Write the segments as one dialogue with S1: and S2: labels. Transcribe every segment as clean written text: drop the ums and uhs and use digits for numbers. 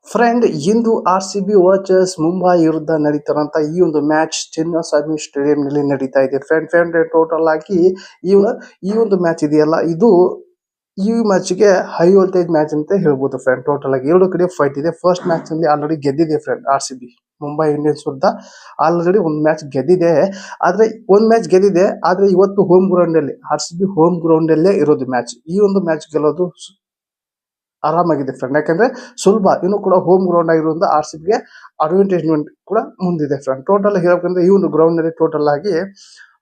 S1: Friend, ಇಂದು RCB versus Mumbai ವಿರುದ್ಧ ನಡೀತಿರೋಂಥ ಈ ಒಂದು ಮ್ಯಾಚ್ ಚಿನ್ನಸ್ವಾಮಿ ಸ್ಟೇಡಿಯಂನಲ್ಲಿ ನಡೀತಾ ಇದೆ. ಫ್ರೆಂಡ್ ಟೋಟಲ್ ಆಗಿ ಈ ಈ ಒಂದು ಮ್ಯಾಚ್ ಇದೆಯಲ್ಲ, ಇದು ಈ ಮ್ಯಾಚ್ಗೆ ಹೈ ವೋಲ್ಟೇಜ್ ಮ್ಯಾಚ್ ಅಂತ ಹೇಳ್ಬೋದು. ಫ್ರೆಂಡ್, ಟೋಟಲ್ ಆಗಿ ಎರಡು ಕಡೆ ಫೈಟ್ ಇದೆ. ಫಸ್ಟ್ ಮ್ಯಾಚ್ ನಲ್ಲಿ ಆಲ್ರೆಡಿ ಗೆದ್ದಿದೆ ಫ್ರೆಂಡ್ RCB ಮುಂಬೈ ಇಂಡಿಯನ್ಸ್ ವಿರುದ್ಧ. ಆಲ್ರೆಡಿ ಒಂದು ಮ್ಯಾಚ್ ಗೆದ್ದಿದೆ. ಆದ್ರೆ ಇವತ್ತು ಹೋಮ್ ಗ್ರೌಂಡ್ ಅಲ್ಲಿ RCB ಹೋಮ್ ಗ್ರೌಂಡ್ ಅಲ್ಲೇ ಇರೋದು ಮ್ಯಾಚ್. ಈ ಒಂದು ಮ್ಯಾಚ್ ಗೆಲ್ಲೋದು ಆರಾಮಾಗಿದೆ ಫ್ರೆಂಡ್. ಯಾಕಂದ್ರೆ ಸುಲಭ, ಇನ್ನು ಕೂಡ ಹೋಮ್ ಗ್ರೌಂಡ್ ಆಗಿರೋದ್ರಿಂದ RCB ಗೆ ಅಡ್ವಾಂಟೇಜ್ಮೆಂಟ್ ಕೂಡ ಮುಂದಿದೆ ಫ್ರೆಂಡ್. ಟೋಟಲ್ ಹೇಳ್ಬೇಕಂದ್ರೆ ಈ ಒಂದು ಗ್ರೌಂಡ್ ನಲ್ಲಿ ಟೋಟಲ್ ಆಗಿ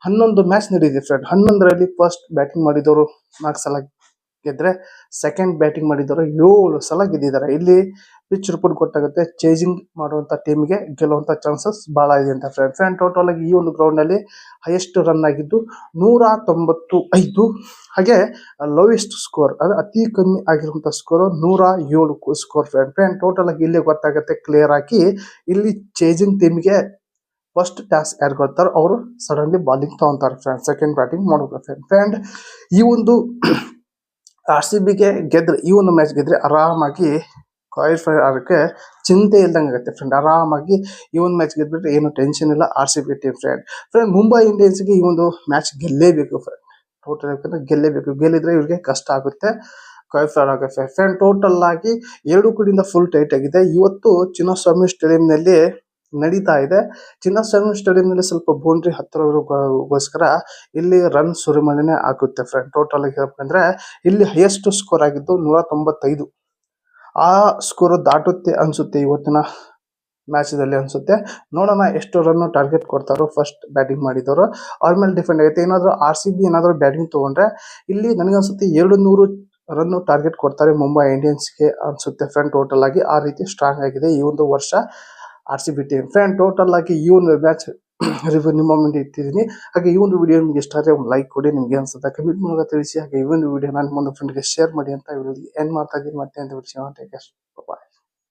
S1: 11 ಮ್ಯಾಚ್ ನಡೆದಿದೆ ಫ್ರೆಂಡ್. 11ರಲ್ಲಿ ಫಸ್ಟ್ ಬ್ಯಾಟಿಂಗ್ ಮಾಡಿದವರು 4 ಸಲ ಗೆದ್ರೆ, ಸೆಕೆಂಡ್ ಬ್ಯಾಟಿಂಗ್ ಮಾಡಿದವರು 7 ಸಲ ಗೆದ್ದಿದ್ದಾರೆ. ಇಲ್ಲಿ ಪಿಚ್ ರಿಪೋರ್ಟ್ ಗೊತ್ತಾಗುತ್ತೆ, ಚೇಜಿಂಗ್ ಮಾಡುವಂತ ಟೀಮ್ಗೆ ಗೆಲ್ಲುವಂತ ಚಾನ್ಸಸ್ ಬಹಳ ಇದೆ ಅಂತ ಫ್ರೆಂಡ್. ಟೋಟಲ್ ಆಗಿ ಈ ಒಂದು ಗ್ರೌಂಡ್ ನಲ್ಲಿ ಹೈಯೆಸ್ಟ್ ರನ್ ಆಗಿದ್ದು 195. ಹಾಗೆ ಲೋಯೆಸ್ಟ್ ಸ್ಕೋರ್, ಅಂದ್ರೆ ಅತಿ ಕಮ್ಮಿ ಆಗಿರುವಂತ ಸ್ಕೋರ್ 107 ಸ್ಕೋರ್ ಫ್ರೆಂಡ್. ಟೋಟಲ್ ಆಗಿ ಇಲ್ಲಿ ಗೊತ್ತಾಗುತ್ತೆ ಕ್ಲಿಯರ್ ಆಗಿ, ಇಲ್ಲಿ ಚೇಜಿಂಗ್ ಟೀಮ್ಗೆ ಫಸ್ಟ್ ಟಾಸ್ಕ್ ಯಾರು ಕೊಡ್ತಾರೋ ಅವರು ಸಡನ್ಲಿ ಬಾಲಿಂಗ್ ತಗೊಂತಾರೆ ಫ್ರೆಂಡ್, ಸೆಕೆಂಡ್ ಬ್ಯಾಟಿಂಗ್ ಮಾಡಬೇಕು ಫ್ರೆಂಡ್. ಈ ಒಂದು RCB ಗೆ ಗೆದ್ರೆ, ಈ ಒಂದು ಮ್ಯಾಚ್ ಗೆದ್ರೆ ಆರಾಮಾಗಿ ಕ್ವಾಲಿಫೈ ಆಗಕ್ಕೆ ಚಿಂತೆ ಇಲ್ದಂಗೆ ಆಗುತ್ತೆ ಫ್ರೆಂಡ್. ಆರಾಮಾಗಿ ಈ ಒಂದು ಮ್ಯಾಚ್ ಗೆದ್ಬಿಟ್ರೆ ಏನು ಟೆನ್ಷನ್ ಇಲ್ಲ RCB team friend. Mumbai Indians ಗೆ ಈ ಒಂದು ಮ್ಯಾಚ್ ಗೆಲ್ಲೇಬೇಕು ಫ್ರೆಂಡ್. ಟೋಟಲ್ ಯಾಕಂದ್ರೆ ಗೆಲ್ಲೇಬೇಕು, ಗೆಲ್ಲಿದ್ರೆ ಇವ್ರಿಗೆ ಕಷ್ಟ ಆಗುತ್ತೆ ಕ್ವಾಲಿಫೈ ಆಗುತ್ತೆ ಫ್ರೆಂಡ್. ಟೋಟಲ್ ಆಗಿ ಎರಡು ಕಡೆಯಿಂದ ಫುಲ್ ಟೈಟ್ ಆಗಿದೆ. ಇವತ್ತು ಚಿನ್ನಸ್ವಾಮಿ ಸ್ಟೇಡಿಯಂನಲ್ಲಿ ನಡೀತಾ ಇದೆ. ಚಿನ್ನಸ್ವಾಮಿ ಸ್ಟೇಡಿಯಂನಲ್ಲಿ ಸ್ವಲ್ಪ ಬೌಂಡ್ರಿ ಹತ್ತಿರಗೋಸ್ಕರ ಇಲ್ಲಿ ರನ್ ಸುರಿಮಳೆನೆ ಆಗುತ್ತೆ ಫ್ರೆಂಡ್. ಟೋಟಲ್ ಆಗಿ ಹೇಳ್ಬೇಕಂದ್ರೆ ಇಲ್ಲಿ ಹೈಯೆಸ್ಟ್ ಸ್ಕೋರ್ ಆಗಿದ್ದು 195. ಆ ಸ್ಕೋರ್ ದಾಟುತ್ತೆ ಅನ್ಸುತ್ತೆ ಇವತ್ತಿನ ಮ್ಯಾಚ್ ದಲ್ಲಿ ಅನ್ಸುತ್ತೆ. ನೋಡೋಣ ಎಷ್ಟು ರನ್ ಟಾರ್ಗೆಟ್ ಕೊಡ್ತಾರೋ ಫಸ್ಟ್ ಬ್ಯಾಟಿಂಗ್ ಮಾಡಿದವರು, ಅವ್ರ ಮೇಲೆ ಡಿಪೆಂಡ್ ಆಗುತ್ತೆ. ಏನಾದ್ರು RCB ಏನಾದ್ರು ಬ್ಯಾಟಿಂಗ್ ತಗೊಂಡ್ರೆ ಇಲ್ಲಿ ನನಗನ್ಸುತ್ತೆ 200 ರನ್ ಟಾರ್ಗೆಟ್ ಕೊಡ್ತಾರೆ ಮುಂಬೈ ಇಂಡಿಯನ್ಸ್ಗೆ ಅನ್ಸುತ್ತೆ ಫ್ರೆಂಡ್. ಟೋಟಲ್ ಆಗಿ ಆ ರೀತಿ ಸ್ಟ್ರಾಂಗ್ ಆಗಿದೆ ಈ ಒಂದು ವರ್ಷ RCB ಟೀಮ್ ಫ್ರೆಂಡ್. ಟೋಟಲ್ ಆಗಿ ಈ ಒಂದು ಮ್ಯಾಚ್ ರಿವ್ಯೂ ನಿಮ್ಮ ಮುಂದೆ ಇಟ್ಟಿದ್ದೀನಿ. ಹಾಗೆ ಈ ಒಂದು ವಿಡಿಯೋ ನಿಮಗೆ ಇಷ್ಟ ಆದರೆ ಒಂದು ಲೈಕ್ ಕೊಡಿ, ನಿಮಗೆ ಅನ್ಸುತ್ತೆ ಕಮೆಂಟ್ ಮೂಲಕ ತಿಳಿಸಿ. ಹಾಗೆ ಈ ಒಂದು ವಿಡಿಯೋ ನಾನು ಒಂದು ಫ್ರೆಂಡ್ಗೆ ಶೇರ್ ಮಾಡಿ ಅಂತ ವಿಡಿಯೋ ಎಂಡ್ ಮಾಡ್ತಾ ಇದ್ದೀನಿ. ಮತ್ತೆ ಅಂತ ವಿಷಯ